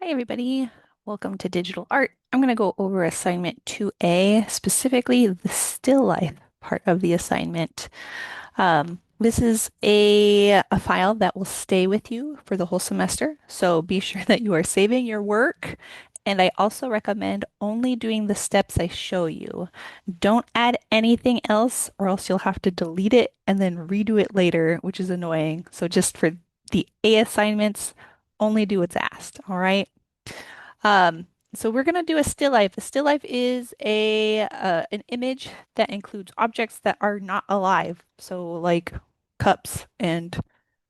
Hi, everybody. Welcome to Digital Art. I'm going to go over assignment 2A, specifically the still life part of the assignment. This is a file that will stay with you for the whole semester, so be sure that you are saving your work. And I also recommend only doing the steps I show you. Don't add anything else, or else you'll have to delete it and then redo it later, which is annoying. So just for the A assignments, only do what's asked, all right? So we're going to do a still life. A still life is an image that includes objects that are not alive. So like cups and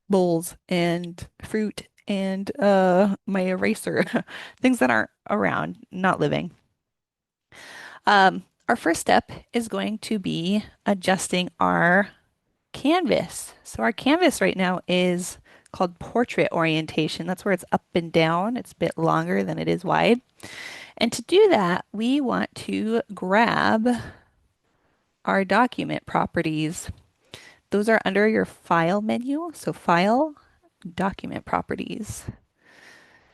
bowls and fruit and my eraser, things that aren't around, not living. Our first step is going to be adjusting our canvas. So our canvas right now is called portrait orientation. That's where it's up and down. It's a bit longer than it is wide. And to do that, we want to grab our document properties. Those are under your file menu. So file, document properties.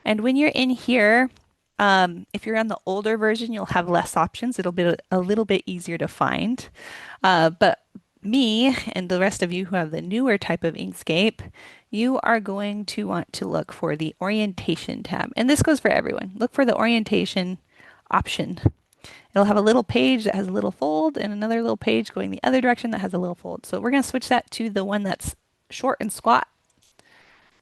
And when you're in here, if you're on the older version, you'll have less options. It'll be a little bit easier to find. But me and the rest of you who have the newer type of Inkscape, you are going to want to look for the orientation tab. And this goes for everyone. Look for the orientation option. It'll have a little page that has a little fold and another little page going the other direction that has a little fold. So we're going to switch that to the one that's short and squat.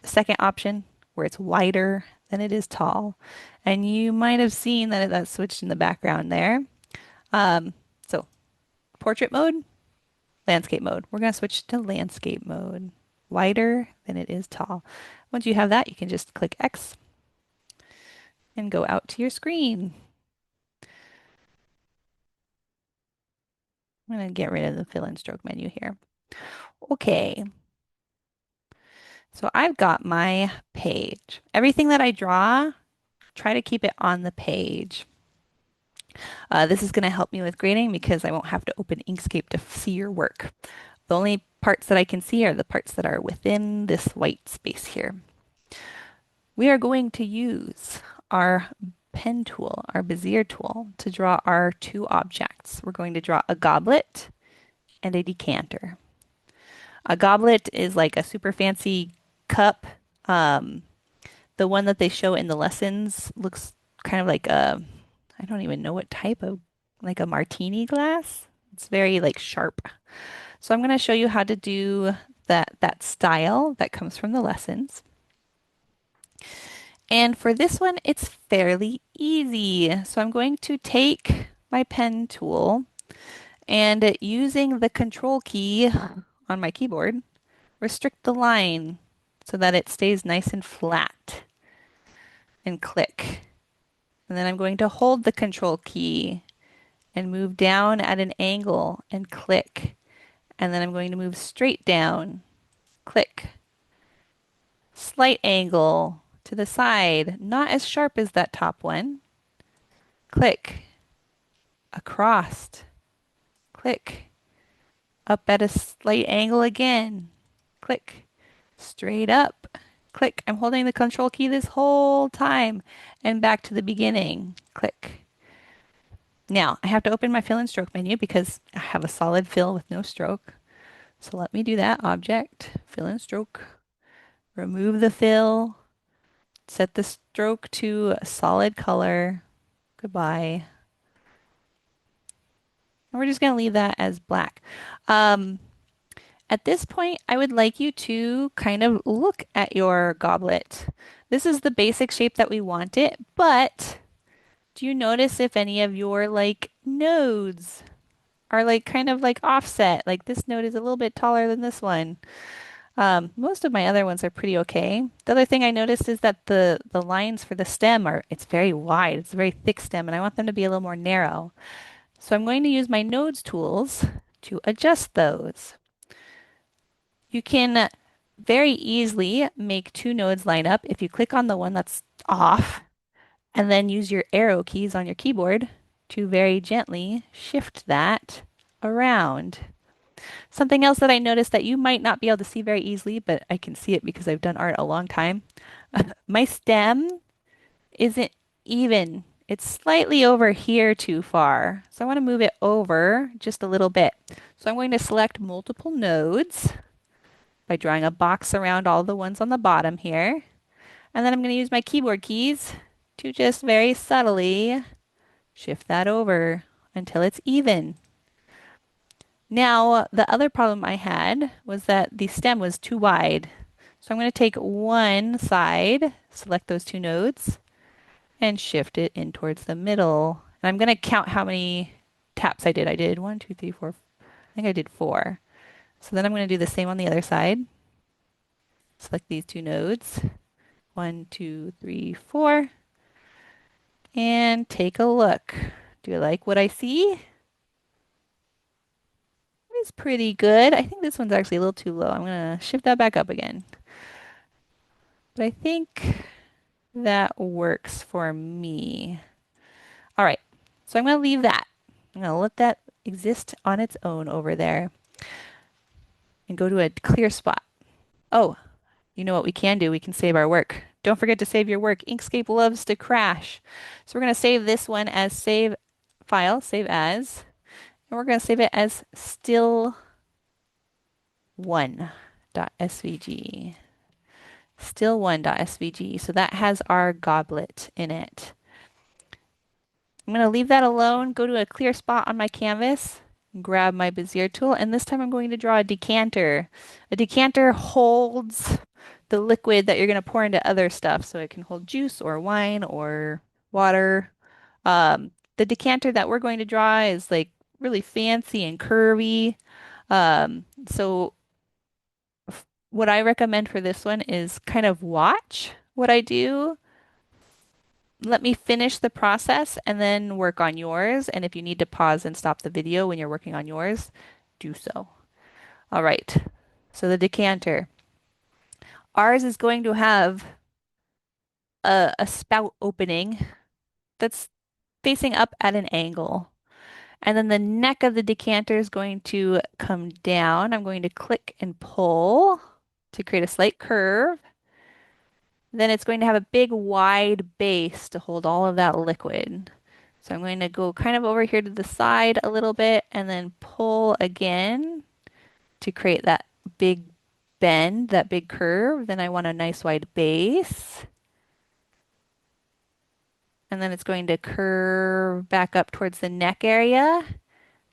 The second option where it's wider than it is tall. And you might have seen that that's switched in the background there. So portrait mode, landscape mode. We're going to switch to landscape mode. Wider than it is tall. Once you have that, you can just click X and go out to your screen. I'm going to get rid of the fill and stroke menu here. Okay, so I've got my page. Everything that I draw, try to keep it on the page. This is going to help me with grading because I won't have to open Inkscape to see your work. The only parts that I can see are the parts that are within this white space here. We are going to use our pen tool, our Bezier tool, to draw our two objects. We're going to draw a goblet and a decanter. A goblet is like a super fancy cup. Um, the one that they show in the lessons looks kind of like I don't even know what type of, like a martini glass. It's very like sharp. So I'm going to show you how to do that style that comes from the lessons. And for this one, it's fairly easy. So I'm going to take my pen tool and using the control key on my keyboard, restrict the line so that it stays nice and flat and click. And then I'm going to hold the control key and move down at an angle and click. And then I'm going to move straight down, click, slight angle to the side, not as sharp as that top one, click, across, click, up at a slight angle again, click, straight up, click. I'm holding the control key this whole time and back to the beginning, click. Now I have to open my fill and stroke menu because I have a solid fill with no stroke. So let me do that. Object, fill and stroke, remove the fill, set the stroke to a solid color. Goodbye. And we're just going to leave that as black. Um, at this point, I would like you to kind of look at your goblet. This is the basic shape that we want it, but do you notice if any of your like nodes are like kind of like offset? Like this node is a little bit taller than this one. Most of my other ones are pretty okay. The other thing I noticed is that the lines for the stem are, it's very wide. It's a very thick stem, and I want them to be a little more narrow. So I'm going to use my nodes tools to adjust those. You can very easily make two nodes line up if you click on the one that's off and then use your arrow keys on your keyboard to very gently shift that around. Something else that I noticed that you might not be able to see very easily, but I can see it because I've done art a long time. My stem isn't even. It's slightly over here too far. So I want to move it over just a little bit. So I'm going to select multiple nodes by drawing a box around all the ones on the bottom here. And then I'm going to use my keyboard keys to just very subtly shift that over until it's even. Now, the other problem I had was that the stem was too wide. So I'm going to take one side, select those two nodes, and shift it in towards the middle. And I'm going to count how many taps I did. I did one, two, three, four. I think I did four. So then I'm going to do the same on the other side. Select these two nodes. One, two, three, four. And take a look. Do you like what I see? It's pretty good. I think this one's actually a little too low. I'm going to shift that back up again. But I think that works for me. All right. So I'm going to leave that. I'm going to let that exist on its own over there and go to a clear spot. Oh, you know what we can do? We can save our work. Don't forget to save your work. Inkscape loves to crash. So we're going to save this one as save file, save as, and we're going to save it as still1.svg. Still1.svg. So that has our goblet in it. I'm going to leave that alone, go to a clear spot on my canvas, grab my Bezier tool, and this time I'm going to draw a decanter. A decanter holds the liquid that you're going to pour into other stuff, so it can hold juice or wine or water. The decanter that we're going to draw is like really fancy and curvy. So what I recommend for this one is kind of watch what I do. Let me finish the process and then work on yours. And if you need to pause and stop the video when you're working on yours, do so. All right. So the decanter. Ours is going to have a spout opening that's facing up at an angle. And then the neck of the decanter is going to come down. I'm going to click and pull to create a slight curve. Then it's going to have a big wide base to hold all of that liquid. So I'm going to go kind of over here to the side a little bit and then pull again to create that big bend, that big curve. Then I want a nice wide base. And then it's going to curve back up towards the neck area. I'm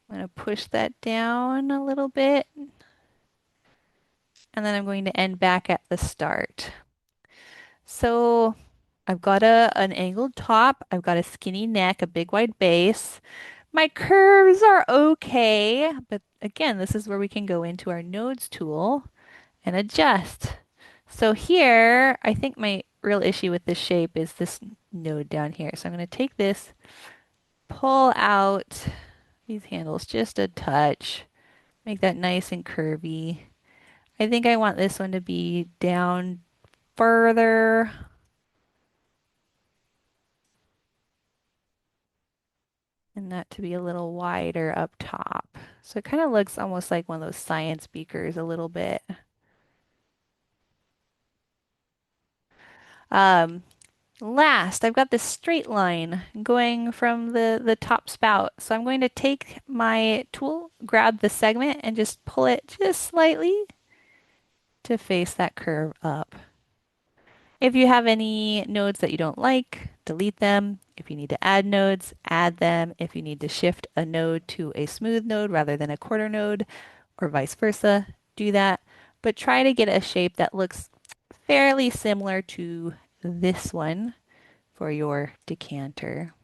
going to push that down a little bit. And then I'm going to end back at the start. So I've got an angled top, I've got a skinny neck, a big wide base. My curves are okay, but again, this is where we can go into our nodes tool and adjust. So here, I think my real issue with this shape is this node down here. So I'm going to take this, pull out these handles just a touch, make that nice and curvy. I think I want this one to be down further. And that to be a little wider up top. So it kind of looks almost like one of those science beakers a little bit. Um, Last, I've got this straight line going from the top spout. So I'm going to take my tool, grab the segment, and just pull it just slightly to face that curve up. If you have any nodes that you don't like, delete them. If you need to add nodes, add them. If you need to shift a node to a smooth node rather than a quarter node, or vice versa, do that. But try to get a shape that looks fairly similar to this one for your decanter.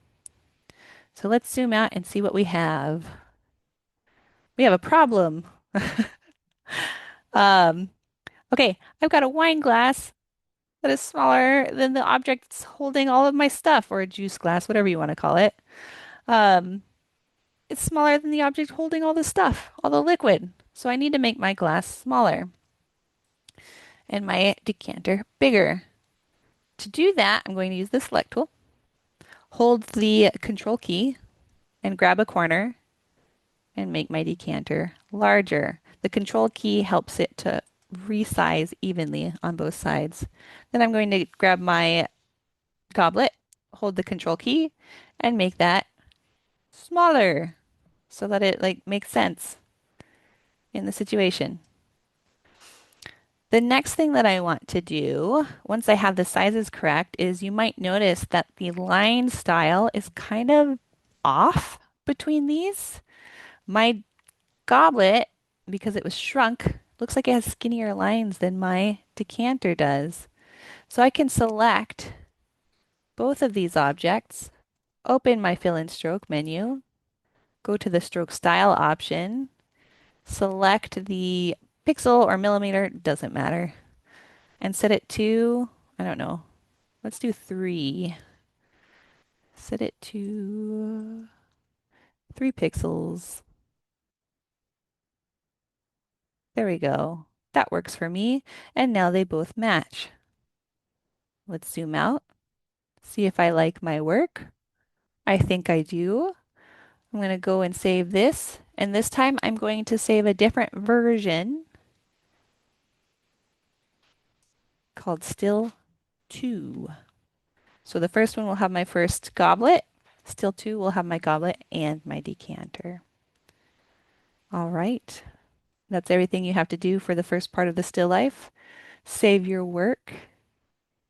So let's zoom out and see what we have. We have a problem. Um, okay, I've got a wine glass that is smaller than the object holding all of my stuff, or a juice glass, whatever you want to call it. Um, it's smaller than the object holding all the stuff, all the liquid. So I need to make my glass smaller and my decanter bigger. To do that, I'm going to use the select tool, hold the control key, and grab a corner and make my decanter larger. The control key helps it to resize evenly on both sides. Then I'm going to grab my goblet hold the control key and make that smaller so that it like makes sense in the situation. The next thing that I want to do, once I have the sizes correct, is you might notice that the line style is kind of off between these. My goblet, because it was shrunk, looks like it has skinnier lines than my decanter does. So I can select both of these objects, open my fill and stroke menu, go to the stroke style option, select the pixel or millimeter, doesn't matter, and set it to, I don't know, let's do 3. Set it to 3 pixels. There we go. That works for me. And now they both match. Let's zoom out, see if I like my work. I think I do. I'm going to go and save this. And this time I'm going to save a different version called Still 2. So the first one will have my first goblet. Still 2 will have my goblet and my decanter. All right. That's everything you have to do for the first part of the still life. Save your work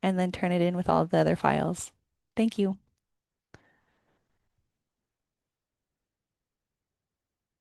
and then turn it in with all of the other files. Thank you.